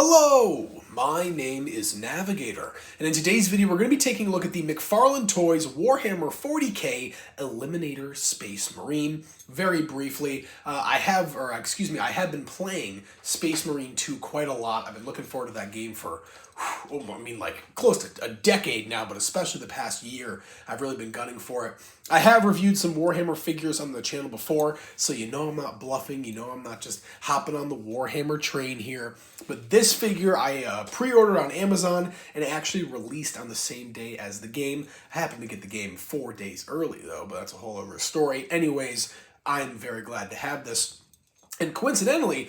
Hello, my name is Navigator, and in today's video we're going to be taking a look at the McFarlane Toys Warhammer 40k Eliminator Space Marine. Very briefly, I have been playing Space Marine 2 quite a lot. I've been looking forward to that game for, like close to a decade now, but especially the past year, I've really been gunning for it. I have reviewed some Warhammer figures on the channel before, so you know I'm not bluffing, you know I'm not just hopping on the Warhammer train here. But this figure I pre-ordered on Amazon, and it actually released on the same day as the game. I happened to get the game 4 days early though, but that's a whole other story. Anyways, I'm very glad to have this. And coincidentally,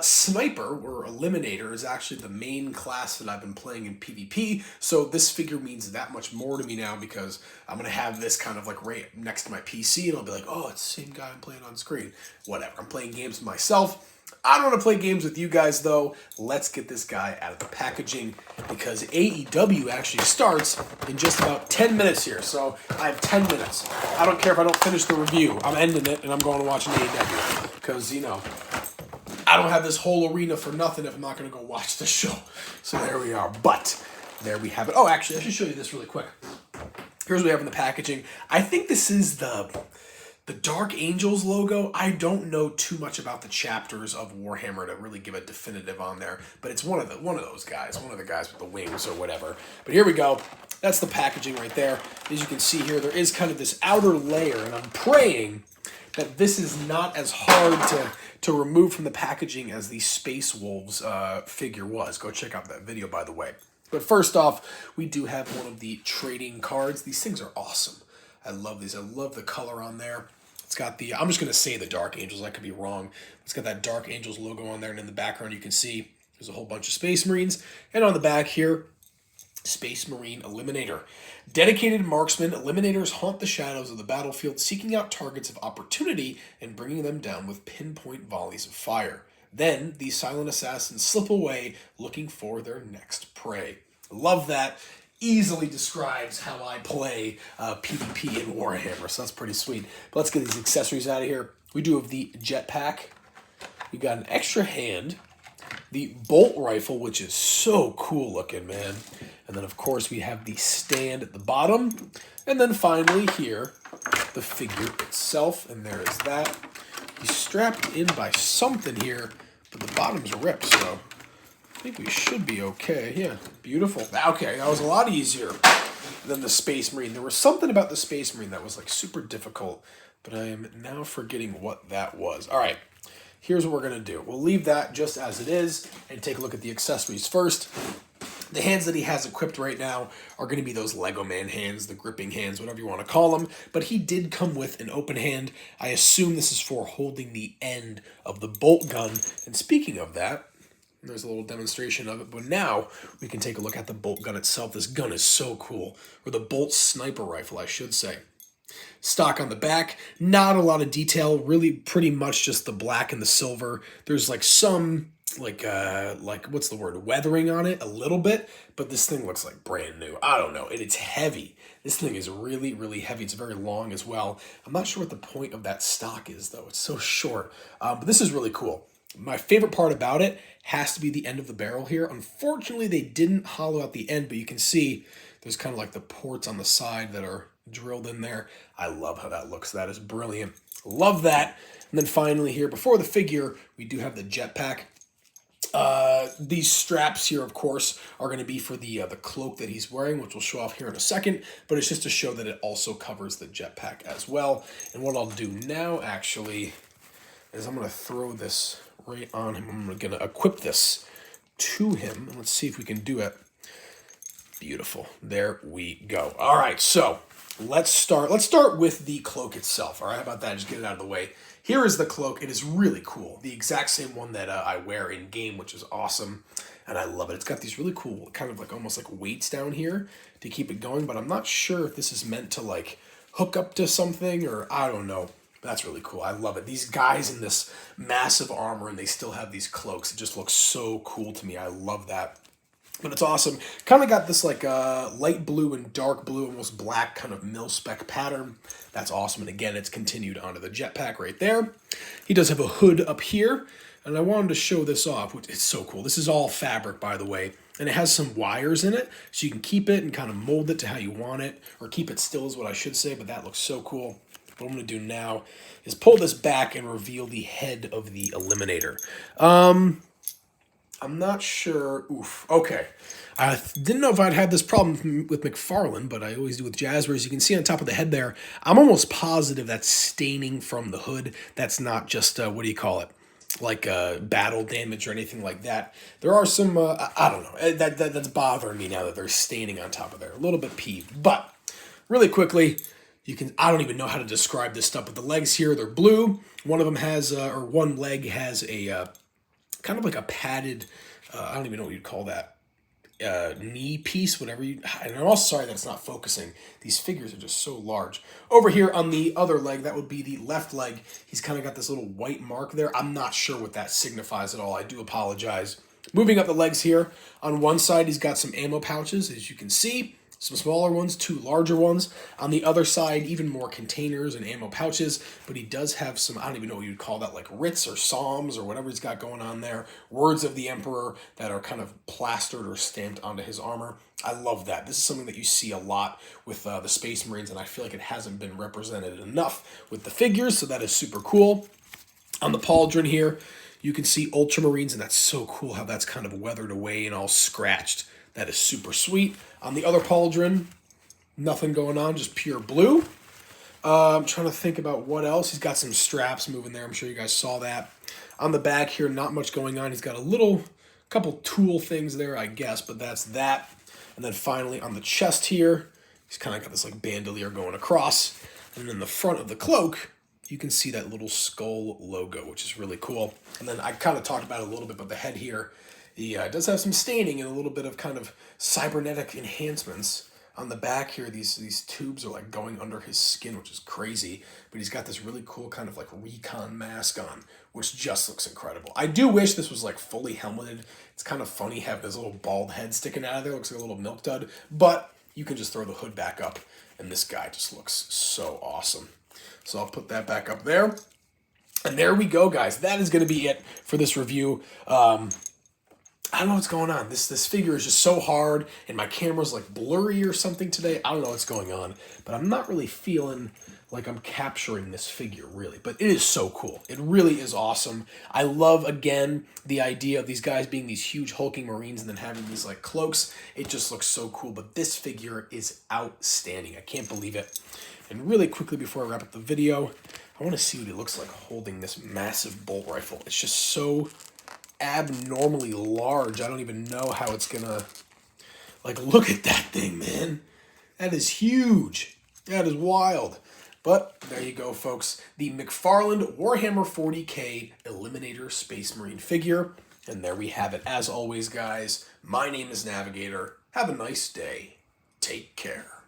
Sniper, or Eliminator, is actually the main class that I've been playing in PvP, so this figure means that much more to me now because I'm going to have this kind of like right next to my PC, and I'll be like, oh, it's the same guy I'm playing on screen. Whatever, I'm playing games with myself. I don't want to play games with you guys, though. Let's get this guy out of the packaging because AEW actually starts in just about 10 minutes here, so I have 10 minutes. I don't care if I don't finish the review. I'm ending it, and I'm going to watch an AEW because, you know, I don't have this whole arena for nothing if I'm not going to go watch the show. So there we are, but there we have it. Oh, actually, I should show you this really quick. Here's what we have in the packaging. I think this is the Dark Angels logo. I don't know too much about the chapters of Warhammer to really give a definitive on there, but it's one of those guys, one of the guys with the wings or whatever. But here we go. That's the packaging right there. As you can see here, there is kind of this outer layer, and I'm praying that this is not as hard to remove from the packaging as the Space Wolves figure was. Go check out that video, by the way. But first off, we do have one of the trading cards. These things are awesome. I love these. I love the color on there. It's got the, I'm just going to say the Dark Angels. I could be wrong. It's got that Dark Angels logo on there. And in the background, you can see there's a whole bunch of Space Marines. And on the back here, Space Marine Eliminator. Dedicated marksmen, Eliminators haunt the shadows of the battlefield, seeking out targets of opportunity and bringing them down with pinpoint volleys of fire. Then, these silent assassins slip away, looking for their next prey. Love that. Easily describes how I play PvP in Warhammer, so that's pretty sweet. But let's get these accessories out of here. We do have the jetpack. We got an extra hand. The bolt rifle, which is so cool looking, man. And then, of course, we have the stand at the bottom. And then finally here, the figure itself. And there is that. He's strapped in by something here, but the bottom's ripped, so I think we should be okay. Yeah, beautiful. Okay, that was a lot easier than the Space Marine. There was something about the Space Marine that was like super difficult, but I am now forgetting what that was. All right, here's what we're going to do. We'll leave that just as it is and take a look at the accessories first. The hands that he has equipped right now are going to be those Lego Man hands, the gripping hands, whatever you want to call them. But he did come with an open hand. I assume this is for holding the end of the bolt gun. And speaking of that, there's a little demonstration of it, but now we can take a look at the bolt gun itself. This gun is so cool, or the bolt sniper rifle, I should say. Stock on the back, not a lot of detail, really pretty much just the black and the silver. There's like some, like what's the word, weathering on it a little bit, but this thing looks like brand new. I don't know, and it's heavy. This thing is really, really heavy. It's very long as well. I'm not sure what the point of that stock is, though. It's so short, but this is really cool. My favorite part about it has to be the end of the barrel here. Unfortunately, they didn't hollow out the end, but you can see there's kind of like the ports on the side that are drilled in there. I love how that looks. That is brilliant. Love that. And then finally here, before the figure, we do have the jetpack. These straps here, of course, are going to be for the cloak that he's wearing, which we'll show off here in a second, but it's just to show that it also covers the jetpack as well. And what I'll do now, actually, is I'm going to throw this right on him. I'm going to equip this to him, and let's see if we can do it. Beautiful. There we go. All right, so let's start with the cloak itself. All right, how about that? Just get it out of the way. Here is the cloak. It is really cool. The exact same one that I wear in game, which is awesome, and I love it. It's got these really cool kind of like almost like weights down here to keep it going, but I'm not sure if this is meant to like hook up to something or I don't know. That's really cool. I love it. These guys in this massive armor, and they still have these cloaks. It just looks so cool to me. I love that. But it's awesome. Kind of got this like light blue and dark blue, almost black kind of mil-spec pattern. That's awesome. And again, it's continued onto the jetpack right there. He does have a hood up here. And I wanted to show this off, which it's so cool. This is all fabric, by the way, and it has some wires in it, so you can keep it and kind of mold it to how you want it, or keep it still is what I should say, but that looks so cool. What I'm going to do now is pull this back and reveal the head of the Eliminator. I'm not sure. Oof. Okay. I didn't know if I'd had this problem with McFarlane, but I always do with Jazzwares. You can see on top of the head there, I'm almost positive that's staining from the hood. That's not just, what do you call it? Like battle damage or anything like that. There are some, I don't know, that's bothering me now that they're staining on top of there. A little bit peeved. But really quickly, I don't even know how to describe this stuff, but the legs here, they're blue. One of them has, or one leg has a, kind of like a padded, I don't even know what you'd call that, knee piece, whatever you, and I'm also sorry that it's not focusing. These figures are just so large. Over here on the other leg, that would be the left leg, he's kind of got this little white mark there. I'm not sure what that signifies at all. I do apologize. Moving up the legs here, on one side, he's got some ammo pouches, as you can see. Some smaller ones, two larger ones. On the other side, even more containers and ammo pouches, but he does have some, I don't even know what you'd call that, like writs or psalms or whatever he's got going on there. Words of the Emperor that are kind of plastered or stamped onto his armor. I love that. This is something that you see a lot with the Space Marines, and I feel like it hasn't been represented enough with the figures, so that is super cool. On the pauldron here, you can see Ultramarines, and that's so cool how that's kind of weathered away and all scratched. That is super sweet. On the other pauldron, nothing going on, just pure blue. I'm trying to think about what else. He's got some straps moving there. I'm sure you guys saw that. On the back here, not much going on. He's got a couple tool things there, I guess, but that's that. And then finally on the chest here, he's kind of got this like bandolier going across. And then the front of the cloak, you can see that little skull logo, which is really cool. And then I kind of talked about it a little bit, but the head here, he does have some staining and a little bit of kind of cybernetic enhancements. On the back here, these tubes are like going under his skin, which is crazy. But he's got this really cool kind of like recon mask on, which just looks incredible. I do wish this was like fully helmeted. It's kind of funny having this little bald head sticking out of there. Looks like a little milk dud. But you can just throw the hood back up, and this guy just looks so awesome. So I'll put that back up there. And there we go, guys. That is going to be it for this review. I don't know what's going on. This figure is just so hard, and my camera's like blurry or something today. I don't know what's going on, but I'm not really feeling like I'm capturing this figure, really. But it is so cool. It really is awesome. I love, again, the idea of these guys being these huge hulking Marines and then having these like cloaks. It just looks so cool, but this figure is outstanding. I can't believe it. And really quickly before I wrap up the video, I want to see what he looks like holding this massive bolt rifle. It's just so abnormally large. I don't even know how it's gonna, like, look at that thing, man. That is huge. That is wild. But there you go, folks. The McFarlane Warhammer 40K Eliminator Space Marine figure. And there we have it. As always, guys, my name is Navigator. Have a nice day. Take care.